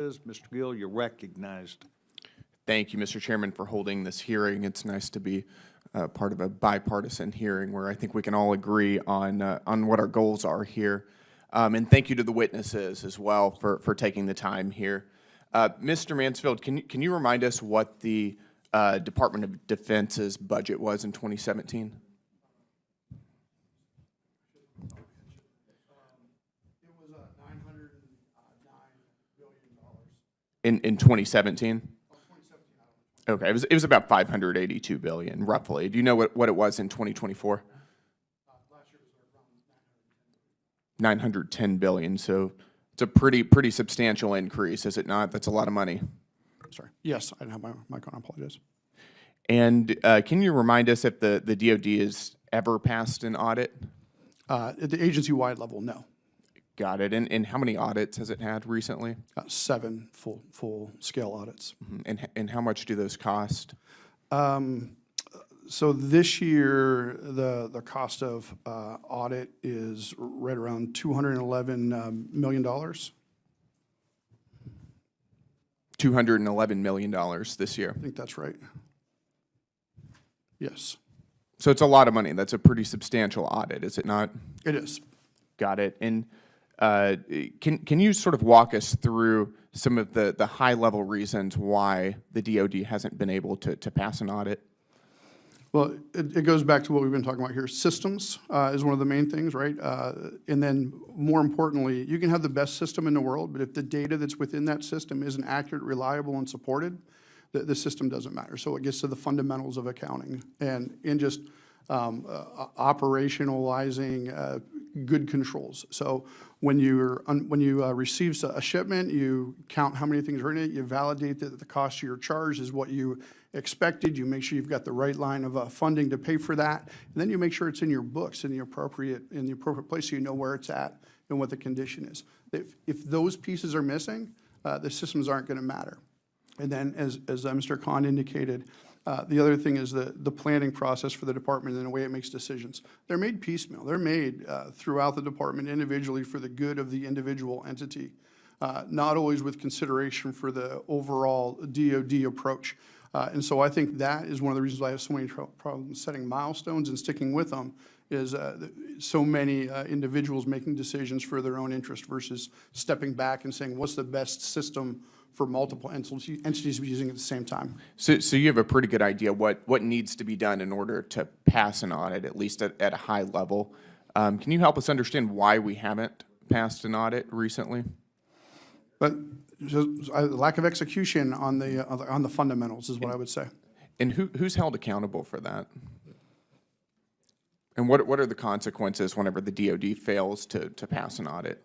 Mr. Gill, you're recognized. Thank you, Mr. Chairman, for holding this hearing. It's nice to be part of a bipartisan hearing where I think we can all agree on what our goals are here. And thank you to the witnesses as well for taking the time here. Mr. Mansfield, can you remind us what the Department of Defense's budget was in 2017? In 2017? Okay, it was about $582 billion, roughly. Do you know what it was in 2024? Last year was around $910 billion. So it's a pretty substantial increase, is it not? That's a lot of money. Sorry. Yes, I didn't have my mic on. I apologize. And can you remind us if the DoD has ever passed an audit? At the agency-wide level, no. Got it. And how many audits has it had recently? 7 full-scale audits. Mm-hmm. And how much do those cost? So this year, the cost of audit is right around $211 million. $211 million this year. I think that's right. Yes. So it's a lot of money. That's a pretty substantial audit, is it not? It is. Got it. And can you sort of walk us through some of the high-level reasons why the DoD hasn't been able to pass an audit? Well, it goes back to what we've been talking about here. Systems is one of the main things, right? And then more importantly, you can have the best system in the world, but if the data that's within that system isn't accurate, reliable, and supported, the system doesn't matter. So it gets to the fundamentals of accounting and in just operationalizing good controls. So when you receive a shipment, you count how many things are in it, you validate that the cost of your charge is what you expected, you make sure you've got the right line of funding to pay for that, and then you make sure it's in your books in the appropriate place so you know where it's at and what the condition is. If those pieces are missing, the systems aren't going to matter. And then as Mr. Khan indicated, the other thing is the planning process for the department and the way it makes decisions. They're made piecemeal. They're made throughout the department individually for the good of the individual entity, not always with consideration for the overall DoD approach. And so I think that is one of the reasons why I have so many problems setting milestones and sticking with them is so many individuals making decisions for their own interest versus stepping back and saying, what's the best system for multiple entities to be using at the same time. So you have a pretty good idea what needs to be done in order to pass an audit, at least at a high level. Can you help us understand why we haven't passed an audit recently? But lack of execution on the fundamentals is what I would say. And who's held accountable for that? And what are the consequences whenever the DoD fails to pass an audit?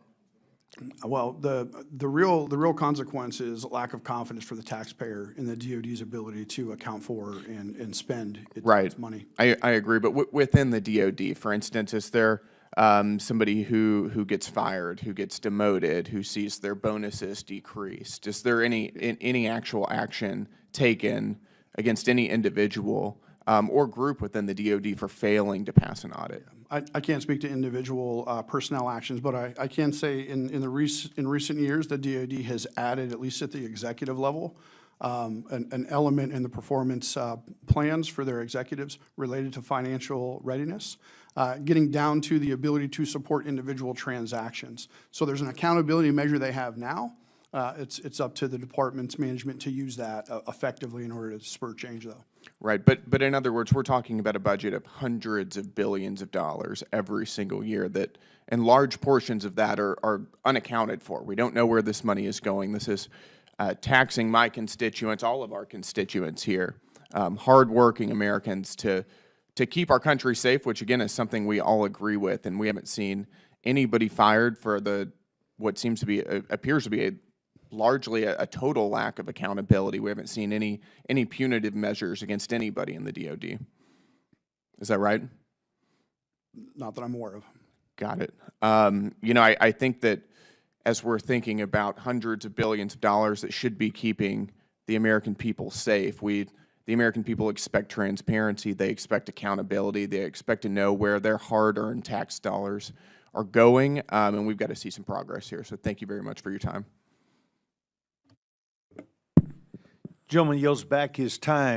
Well, the real consequence is lack of confidence for the taxpayer in the DoD's ability to account for and spend its money. I agree, but within the DoD, for instance, is there somebody who gets fired, who gets demoted, who sees their bonuses decreased? Is there any actual action taken against any individual or group within the DoD for failing to pass an audit? I can't speak to individual personnel actions, but I can say in recent years, the DoD has added, at least at the executive level, an element in the performance plans for their executives related to financial readiness, getting down to the ability to support individual transactions. So there's an accountability measure they have now. It's up to the department's management to use that effectively in order to spur change, though. Right, but in other words, we're talking about a budget of hundreds of billions of dollars every single year that, and large portions of that are unaccounted for. We don't know where this money is going. This is taxing my constituents, all of our constituents here, hardworking Americans to keep our country safe, which again is something we all agree with, and we haven't seen anybody fired for what seems to be appears to be largely a total lack of accountability. We haven't seen any punitive measures against anybody in the DoD. Is that right? Not that I'm aware of. Got it. You know, I think that as we're thinking about hundreds of billions of dollars that should be keeping the American people safe, the American people expect transparency, they expect accountability, they expect to know where their hard-earned tax dollars are going, and we've got to see some progress here. So thank you very much for your time. Gentleman yields back his time.